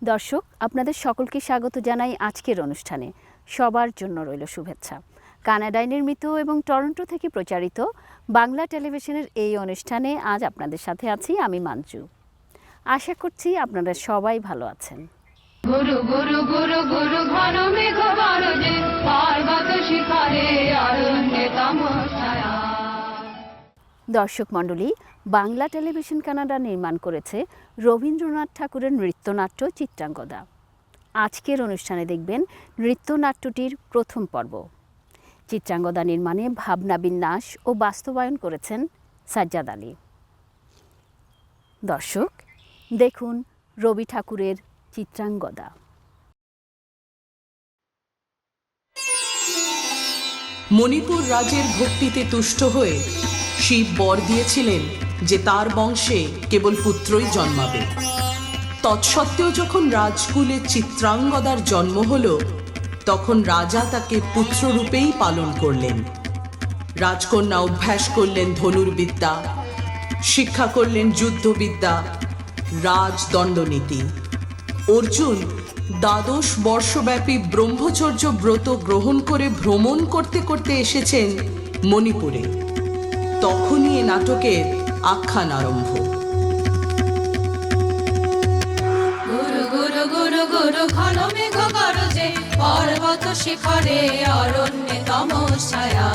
দর্শক, আপনাদের সকলকে স্বাগত জানাই আজকের অনুষ্ঠানে। সবার জন্য রইল শুভেচ্ছা। কানাডায় নির্মিত এবং টরন্টো থেকে প্রচারিত বাংলা টেলিভিশনের এই অনুষ্ঠানে আজ আপনাদের সাথে আছি আমি মাঞ্জু। আশা করছি আপনারা সবাই ভালো আছেন। গুরু গুরু গুরু গুরু ঘন মেঘ গরজে, পার্বত শিখরে অরণ্যে তমসায়া। দর্শক মণ্ডলী, বাংলা টেলিভিশন কানাডা নির্মাণ করেছে রবীন্দ্রনাথ ঠাকুরের নৃত্যনাট্য চিত্রাঙ্গদা। আজকের অনুষ্ঠানে দেখবেন নৃত্যনাট্যটির প্রথম পর্ব। চিত্রাঙ্গদা নির্মাণে ভাবনা বিন্যাস ও বাস্তবায়ন করেছেন সাজ্জাদ আলী। দর্শক দেখুন রবি ঠাকুরের চিত্রাঙ্গদা। মণিপুর রাজের ভক্তিতে তুষ্ট হয়ে শিব বর দিয়েছিলেন যে তার বংশে কেবল পুত্রই জন্মাবে। তৎসত্ত্বেও যখন রাজকুলে চিত্রাঙ্গদার জন্ম হল, তখন রাজা তাকে পুত্ররূপেই পালন করলেন। রাজকন্যা অভ্যাস করলেন ধনুর্বিদ্যা, শিক্ষা করলেন যুদ্ধবিদ্যা, রাজদণ্ডনীতি। অর্জুন দ্বাদশ বর্ষব্যাপী ব্রহ্মচর্য ব্রত গ্রহণ করে ভ্রমণ করতে করতে এসেছেন মণিপুরে। তখনই এ নাটকের আখ্যান আরম্ভ। গুরু গুরু গুরু গুরু ঘন মেঘ গরজে, পর্বত শিখরে অরণ্যে তমসায়া।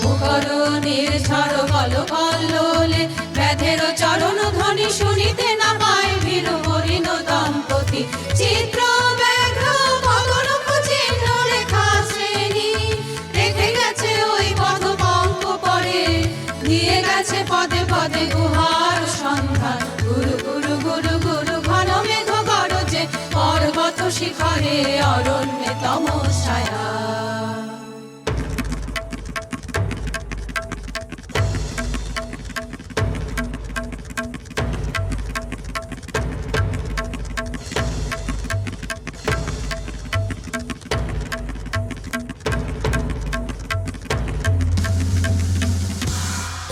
মুখর নির্ঝর বল কল্লোলে, ব্যাধের চরণ ধ্বনি শুনিতে না পায় বীর হরিণ দম্পতি। চিত্র ব্যাঘ্র পদরূপ চিহ্ন রেখা শ্রেণী রেখে গেছে ওই পদ পঙ্ক পরে, দিয়ে গেছে পদে পদে গুহার সন্ধান। গুরু গুরু গুরু গুরু ঘন মেঘ গরজে, পর্বত শিখরে অরণ্যে তমসায়া।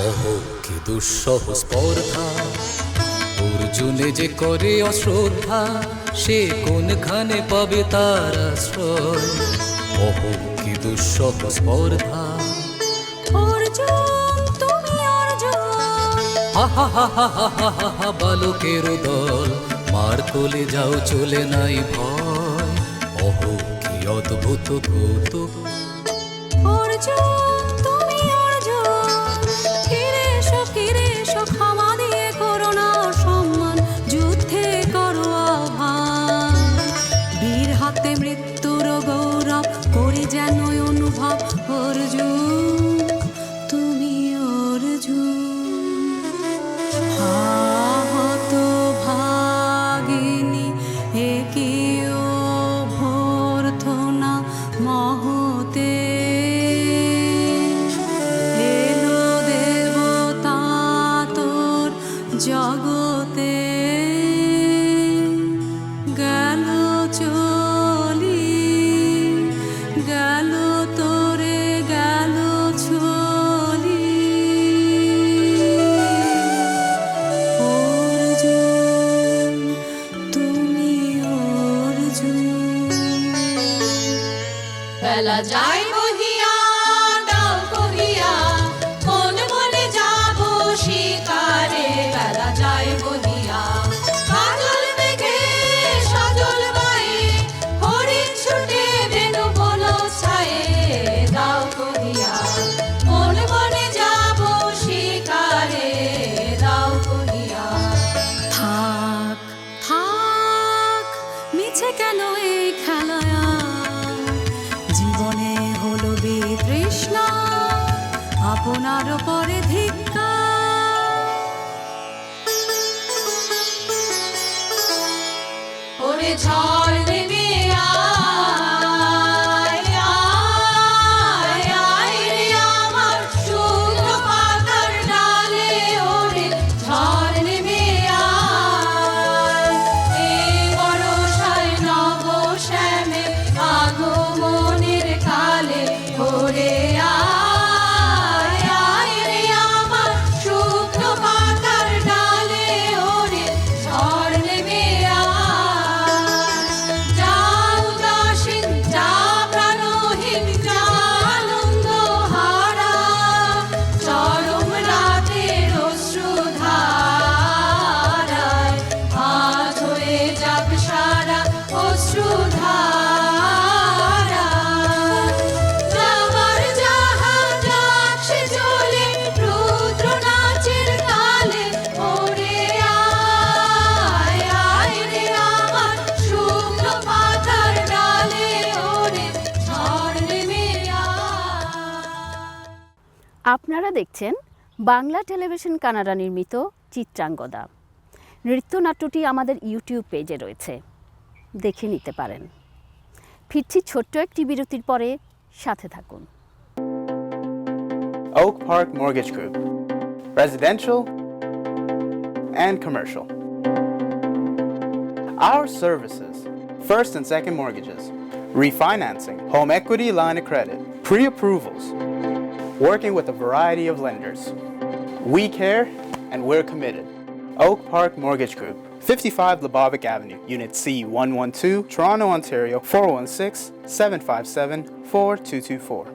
অহ কি দুঃসহ স্পর্ধা, অর্জুনে যে করে অশ্রদ্ধা, সে কোনখানে পাবে তার আশ্রয়। অহ কি দুঃসহ স্পর্ধা, অর্জুন তুমি অর্জুন, হা হা হা হা হা হা হা হা, বালকের দল মার কোলে যাও, চলে নাই ভয়। অহ কি অদ্ভুত কৌতুক, অর্জুন তুমি অর্জুন, ফিরে এসো ক্ষমা দিয়ে করোনা সম্মান, যুদ্ধে করো আহ্বান। বীর হাতে মৃত্যুর গৌরব করে যেন অনুভব, অর্জুন তুমি অর্জুন। হাত ভাগিনী একিও ভর্থনা মহতে, এলো দেবতা তোর জগতে, গেল চলি গেল তোরে গেল চলি। অর্জুন তুমি অর্জুন। বেলা যায় বহিয়া ডাল কহিয়া, কোন বনে যাব শিকারে। বেলা যায় বহিয়া কাজল মেঘে সজল বায়ে, হরিণ ছুটে বেনু বন ছায়ে। দাও কহিয়া কোন বনে যাব শিকারে, দাও কহিয়া। থাক থাক মিছে কেন এই খেলায়া, জীবনে হলো বিতৃষ্ণা, আপনার পরে ধিক্কার। ওরে ঝড় নেমে আয়, আয়, আয় রে আমার শুকনো পাতার ডালে। ওরে ঝড় নেমে আয়, এই বর্ষায় নব শ্যামে আগমনের কালে। ওরে আয়, আয় রে আমার শুকনো পাতার ডালে। ওরে ঝড় নেমে আয়। আপনারা দেখছেন বাংলা টেলিভিশন কানাডা নির্মিত চিত্রাঙ্গদা। নৃত্যনাট্যটি আমাদের ইউটিউব পেজে রয়েছে, দেখে নিতে পারেন। ফিরছি ছোট্ট একটি বিরতির পরে, সাথে থাকুন। Oak Park Mortgage Group, residential and commercial. Our services: first and second mortgages, refinancing, home equity line of credit, pre-approvals, working with a variety of lenders. We care and we're committed. Oak Park Mortgage Group, 55 Lebovic Avenue, Unit C112, Toronto, Ontario, 416-757-4224.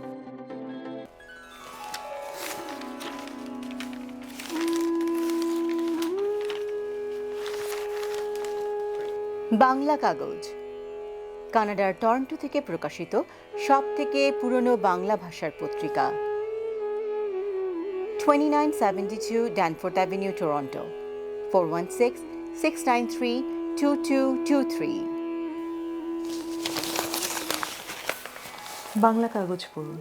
Bangla কাগজ কানাডার Toronto থেকে প্রকাশিত সবথেকে পুরনো বাংলা ভাষার পত্রিকা। 2972 Danforth avenue, Toronto, 416-693-2223। Bangla কাগজ পড়ুন।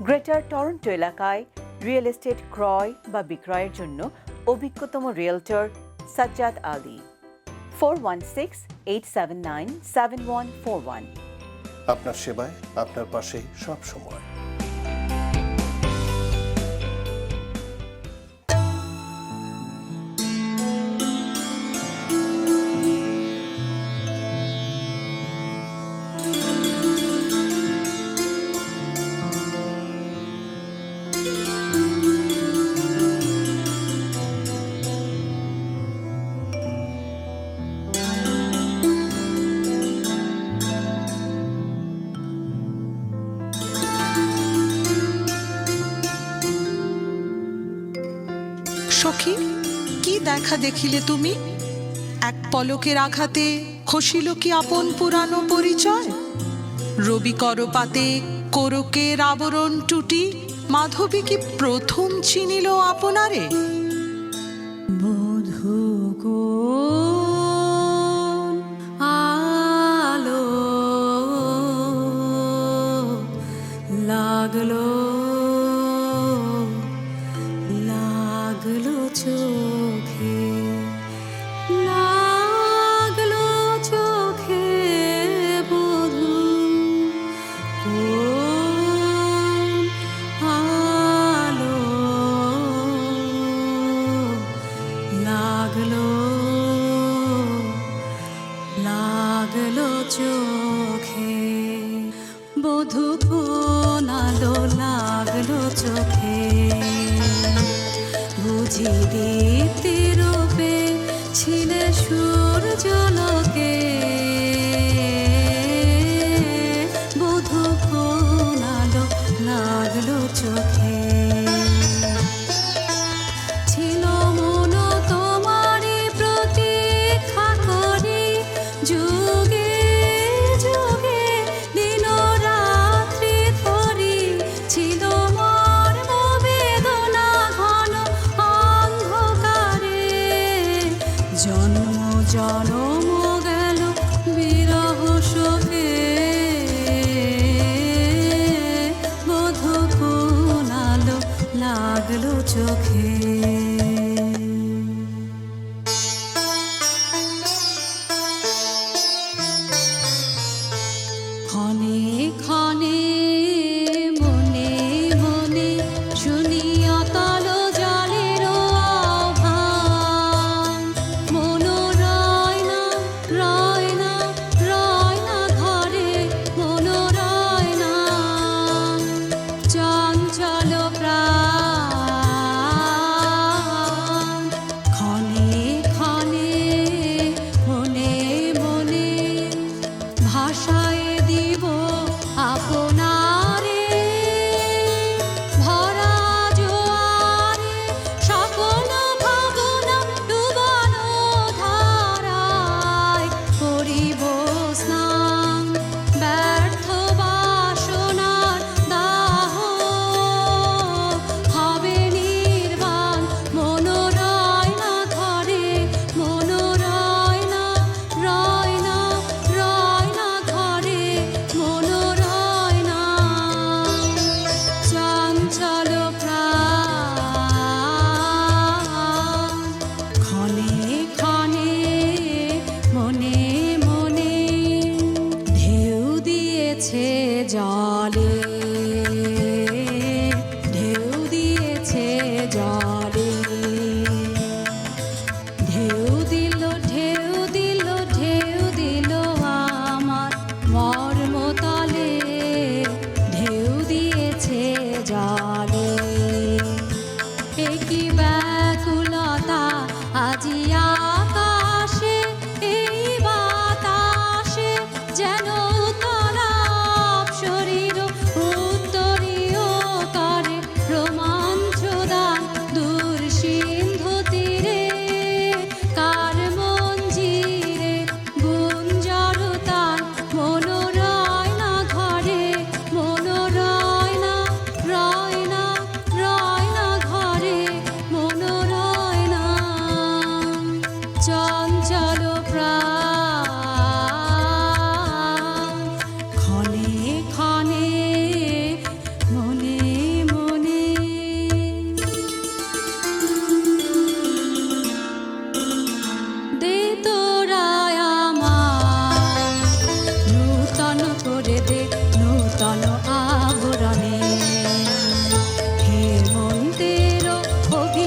গ্রেটার টরন্টো এলাকায় রিয়েল এস্টেট ক্রয় বা বিক্রয়ের জন্য অভিজ্ঞতম রিয়েলটর সাজ্জাদ আলী। 416-879-7141। আপনার সেবায়, আপনার পাশে সব সময়। সখী, কি দেখা দেখিলে তুমি? এক পলকের আঘাতে খসিল কি আপন পুরানো পরিচয়? রবি করপাতে কোরকের আবরণ টুটি, মাধবী কি প্রথম চিনিল আপনারে? বধূ কোন আলো লাগলো লাগলো চোখে, লাগলো চোখে বধূ কোন আলো লাগলো লাগলো চোখে, বধূ কোন আলো লাগলো চোখে, বুঝি দীপ্তি রূপে ছিলে সূর্যলোকে, বধূ কোন আলো লাগলো চোখে। ছিল মন তোমারই প্রতীক্ষা করি, যুগে যুগে দিন রাত্রি ধরি, ছিল মর্ম বেদনা ঘন অন্ধকারে, জন্ম জনম গেল বিরহ শোকে, বধূ কোন আলো লাগলো চোখে। ক্ষণে ক্ষণে মনে মনে শুনি অতল জলের আহ্বান, মন রয় না রয় না রয় না ঘরে, মন রয় না চঞ্চল প্রাণ,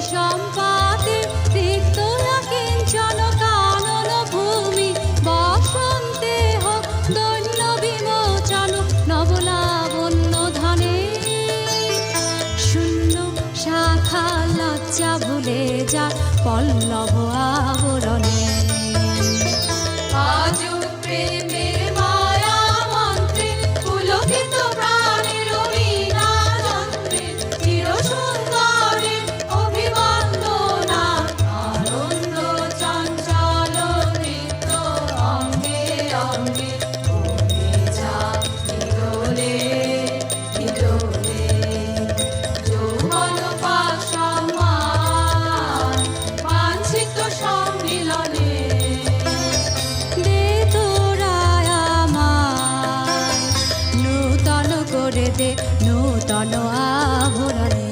সম্পাতে রিক্ত কিঞ্চন কানন ভূমি বসন্তে হোক দৈন্য বিমোচন নবলাবণ্য ধানে শূন্য শাখা লজ্জা ভুলে যা পল্লব আবরণে আজ প্রেমের মায়া মন্ত্রে পুলকিত প্রাণের বীণাযন্ত্রে চির সুন্দরে অভিবন্দনা আনন্দ চঞ্চল নৃত্য অঙ্গে অঙ্গে বয়ে যা বিদোলে বিদোলে যৌবন পাক সম্মান বাঞ্ছিত সম্মিলনে দে তোরায় আমায় নূতন করে দে নূতন আভরণে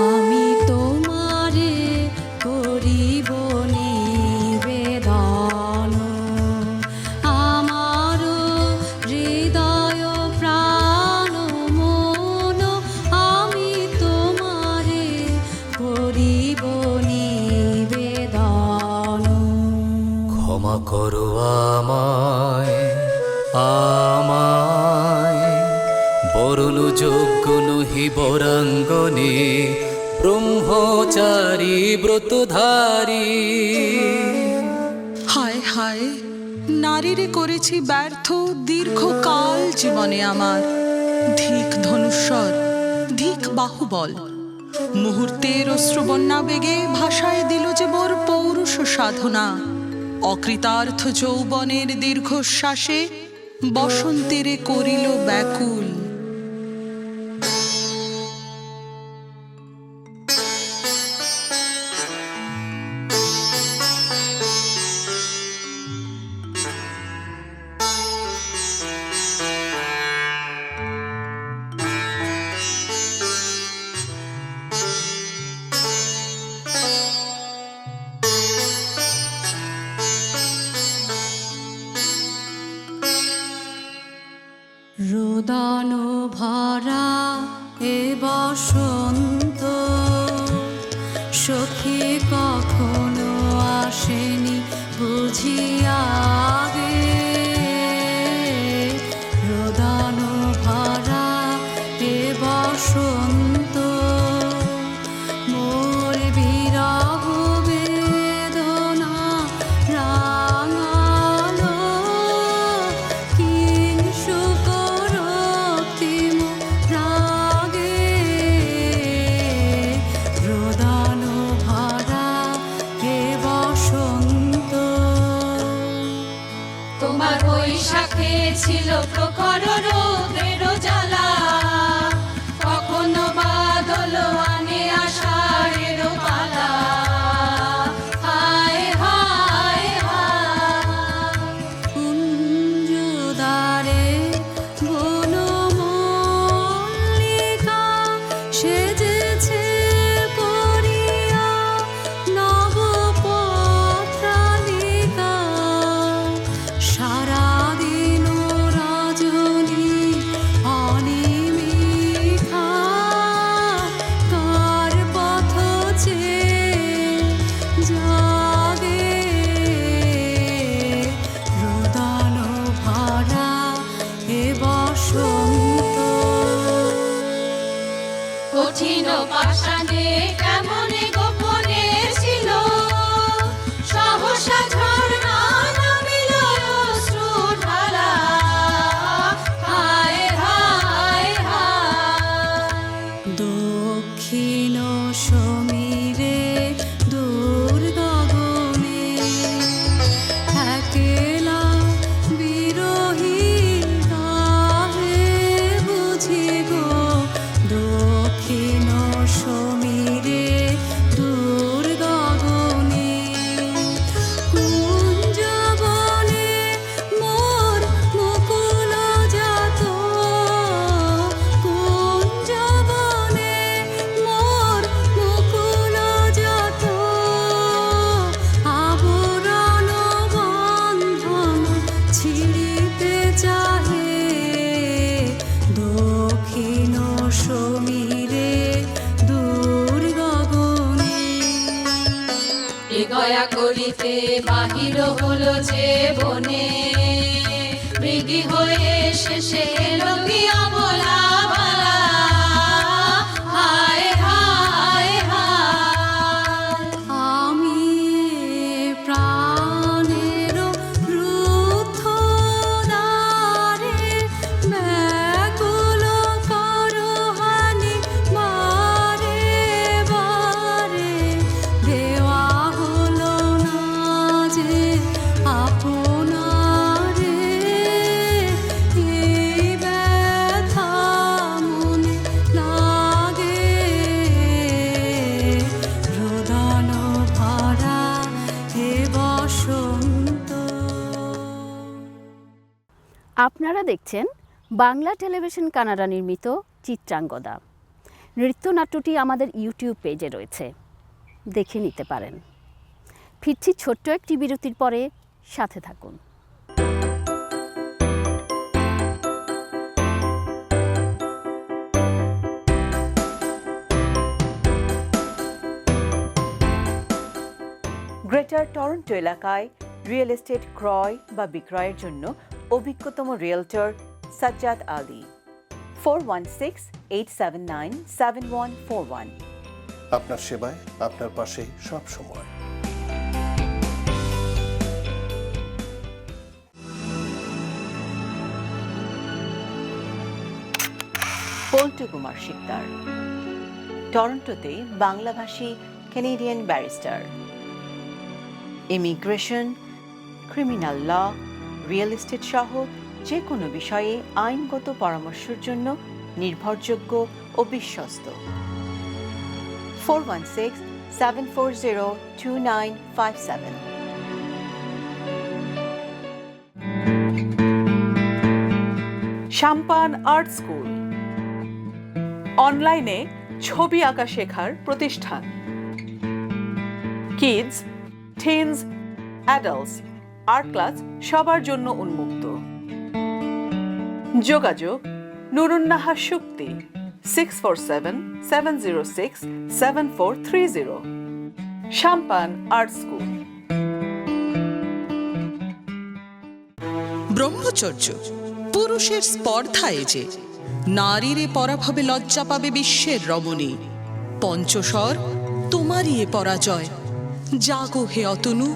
আমি তোমারে করিব নিবেদন আমার হৃদয় প্রাণ মন আমি তোমারে করিব নিবেদন ক্ষমা করো আমায় আমায় বরণ যোগ্য নহি বরাঙ্গনে ব্রহ্মচারী ব্রতধারী হায় হায় নারীরে করেছি ব্যর্থ দীর্ঘকাল জীবনে আমার ধিক ধনুস্বর ধিক বাহুবল মুহূর্তের অশ্রুবন্যা বেগে ভাষায় দিল যে মোর পৌরুষ সাধনা অকৃতার্থ যৌবনের দীর্ঘশ্বাসে বসন্তেরে করিল ব্যাকুল রোদন ভরা এ বসন্ত সখী কখনো আসেনি বুঝিয়া আগে রোদন ভরা এ বসন্ত মোর বিরহ বেদনা রাঙালো কিংশুক রক্তিম রাগে রোদন ভরা এ বসন্ত তোমার বৈশাখে ছিল প্রখর রৌদ্রের জ্বালা কখনো বাদল আনে আষাঢ়ের পালা হায় হায় হায় কুঞ্জদ্বারে বনমল্লিকা সেজেছে পরিয়া নবপত্রালিকা সারাদিন রাজ এ গয়া করিতে বাহির হলো যে বনে, মৃগী হয়ে শেষে এলো কি অবলা বালা, হায় হায় হায়। আমি প্রাণের রুদ্ধ দ্বারে ব্যাকুল করহানি বারে বারে, দেওয়া হলো না যে আপনারে, এই ব্যথা মনে লাগে, রোদন ভরা হে বসন্ত। আপনারা দেখছেন বাংলা টেলিভিশন কানাডা নির্মিত চিত্রাঙ্গদা। নৃত্যনাট্যটি আমাদের ইউটিউব পেজে রয়েছে, দেখে নিতে পারেন। ফিরছি ছোট্ট একটি বিরতির পরে, সাথে থাকুন। গ্রেটার টরন্টো এলাকায় রিয়েল এস্টেট ক্রয় বা বিক্রয়ের জন্য অভিজ্ঞতম রিয়েলটর সাজ্জাদ আলী। 416-879-7141। আপনার সেবায়, আপনার পাশে সব সময়। পল্টু কুমার শিকদার টরন্টোতে বাংলাভাষী Canadian barrister. Immigration, criminal law, real estate সহ যে কোনো বিষয়ে আইনগত পরামর্শের জন্য নির্ভরযোগ্য ও বিশ্বস্ত। 416-740-2957। সাম্পান আর্ট স্কুল অনলাইনে ছবি আঁকা শেখার প্রতিষ্ঠান। Kids, teens, adults art class সবার জন্য উন্মুক্ত। যোগাযোগ নুরুন্নাহা শুক্তি 647-706-7430। সাম্পান art school. ব্রহ্মচর্য পুরুষের স্পর্ধায় যে, নারীরে পরাভবে লজ্জা পাবে বিশ্বের রমণী। পঞ্চস্বর তোমারই এ পরাজয়, জাগো হে অতনু,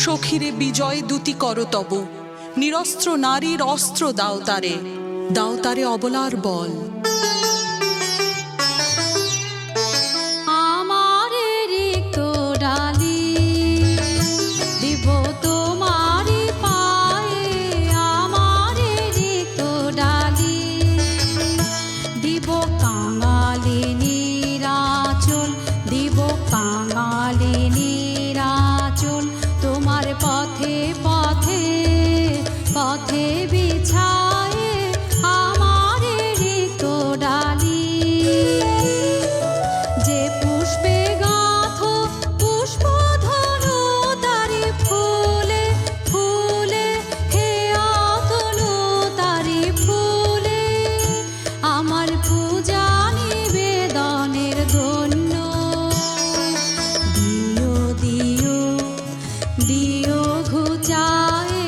সখীরে বিজয় দুতি কর তব। নিরস্ত্র নারীর অস্ত্র দাও তারে, দাও তারে অবলার বল। আমার রিক্ত ডালি দিব তোমারি পায়ে, আমার রিক্ত ডালি দিব কাঙালিনীর আঁচল, দিব কাঙালিনীর আঁচল, তোমার পথে পথে পথে বিছায়ে আমার রিক্ত ডালি। যে পুষ্পে গাঁথো পুষ্পধনু তারি ফুলে ফুলে, হে অতনু তারি ফুলে, আমার পূজা নিবেদনের ধন্য। দিও দিও দিও ঘুচায়ে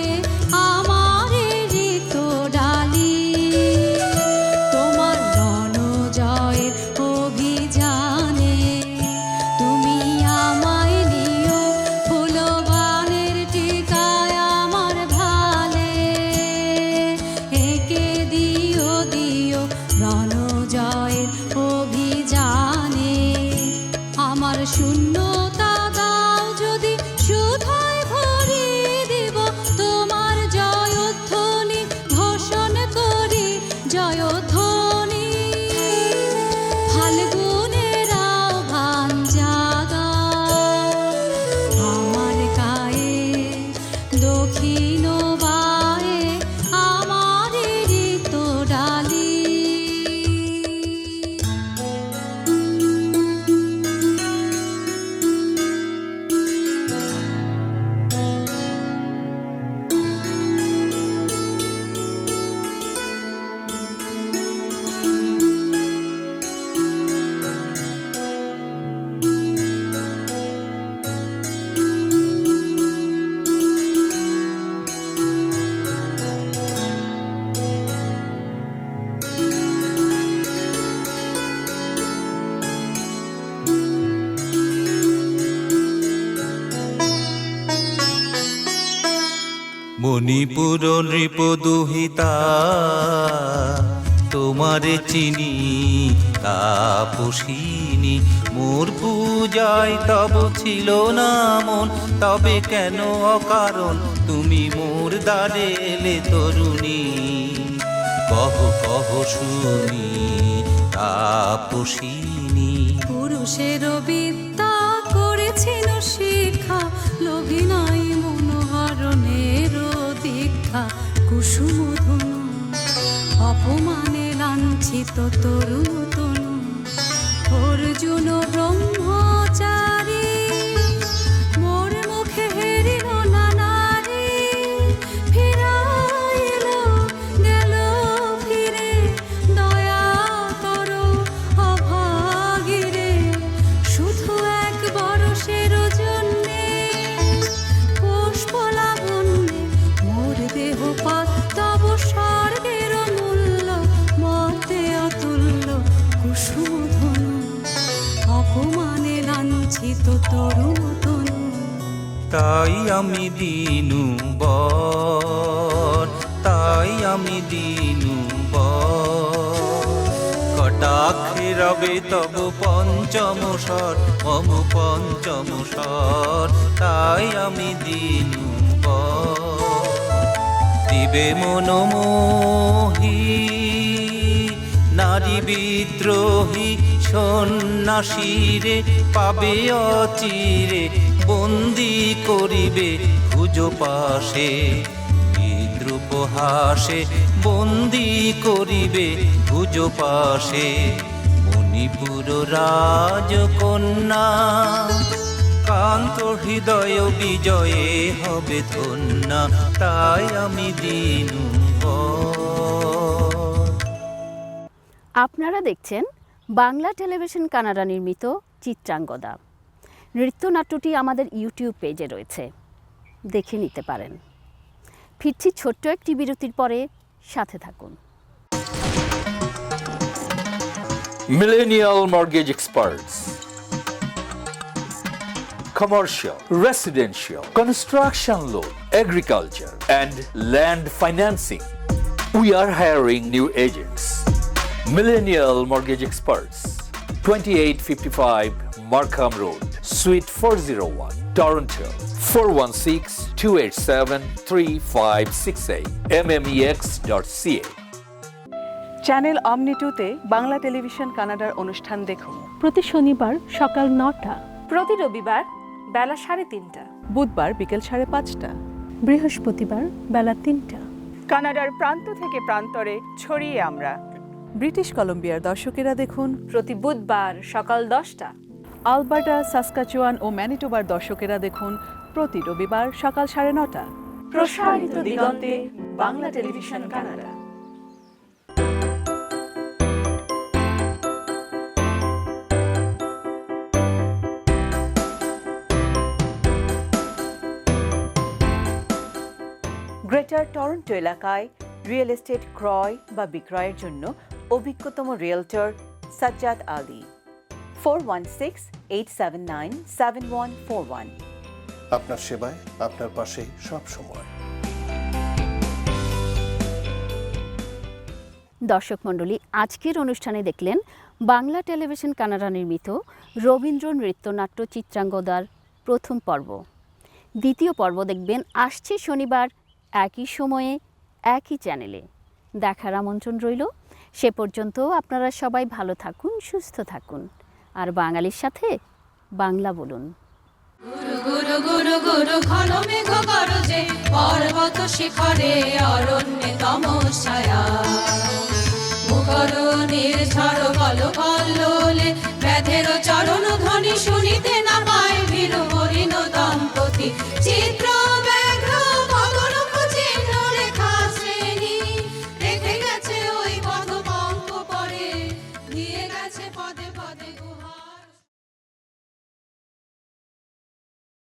আমার রিক্ত মণিপুর নৃপদুহিতা তোমারে চিনি তাপসিনী মোর পূজায় তব ছিল না মন তবে কেন অকারণ তুমি মোর দ্বারে এলে তরুণী কহ কহ শুনি তাপসিনী পুরুষের বিদ্যা করেছিল শিক্ষা লোভী নাই মনোহরণের দীক্ষা কুসুমধনু অপমানে লাঞ্ছিত তরুণ তনু অর্জুন ব্রহ্মচারী মোর মুখে হেরিল না নারী ফিরাইল গেল ফিরে দয়া করো অভাগীরে শুধু এক বরষের জন্যে পুষ্পলাবণ্যে মোর দেহ পাতব স্বর্গের মূল্য মতে অতুল্য কুসুমধনু অপমানে লাঞ্ছিত তরুণ তনু তাই আমি দিনু বর তাই আমি দিনু বর কটাক্ষে রবে তব পঞ্চম স্বর মম পঞ্চম স্বর তাই আমি দিনু বর দিবে মনোমোহী নারী বিদ্রোহী সন্ন্যাসীরে পাবে অচিরে বন্দি করিবে ভুজ পাশে বিদ্রুপ হাসে বন্দি করিবে ভুজ পাশে মণিপুর রাজকন্যা কান্ত হৃদয় বিজয়ে হবে ধন্যা তাই আমি দিনু বর। আপনারা দেখছেন বাংলা টেলিভিশন কানাডা নির্মিত চিত্রাঙ্গদা। নৃত্যনাট্যটি আমাদের ইউটিউব পেজে রয়েছে, দেখে নিতে পারেন। ফিরছি ছোট্ট একটি বিরতির পরে, সাথে থাকুন। Millennial Mortgage Experts. Commercial, residential, construction loan, agriculture, and land financing. We are hiring new agents. Millennial Mortgage Experts, 2855 Markham Road, Suite 401, Toronto, 416-287-3568, mmex.ca. Channel অমনি টুতে বাংলা টেলিভিশন কানাডার অনুষ্ঠান দেখুন প্রতি শনিবার সকাল 9টা, প্রতি রবিবার বেলা 3:30, বুধবার বিকেল 5:30, বৃহস্পতিবার বেলা 3টা। কানাডার প্রান্ত থেকে প্রান্তরে ছড়িয়ে আমরা। ব্রিটিশ কলম্বিয়ার দর্শকেরা দেখুন প্রতি বুধবার সকাল 10টা, আলবার্টা, সাসকাচুয়ান ও ম্যানিটোবার দর্শকেরা দেখুন প্রতি রবিবার সকাল 9:30। প্রসারিত দিগন্তে Bangla television Canada. Greater Toronto এলাকায় রিয়েল এস্টেট ক্রয় বা বিক্রয়ের জন্য অভিজ্ঞতম রিয়েলটর সাজ্জাদ আলী। 416-879-7141। আপনার সেবায় আপনার পাশেই সব সময়। দর্শক মণ্ডলী, আজকের অনুষ্ঠানে দেখলেন বাংলা টেলিভিশন কানাডা নির্মিত রবীন্দ্র নৃত্যনাট্য চিত্রাঙ্গদার প্রথম পর্ব। দ্বিতীয় পর্ব দেখবেন আসছে শনিবার একই সময়ে একই চ্যানেলে। দেখার আমন্ত্রণ রইল। সে পর্যন্ত আপনারা সবাই ভালো থাকুন, সুস্থ থাকুন, আর বাঙালির সাথে বাংলা বলুন। গুরু গুরু গুরু গুরু ঘন মেঘ গরজে পর্বত শিখরে অরণ্যে তমছায়া মুখর নির্ঝর বল কল্লোলে ব্যাধের চরণ ধ্বনি শুনিতে না পায় বীর হরিণ দম্পতি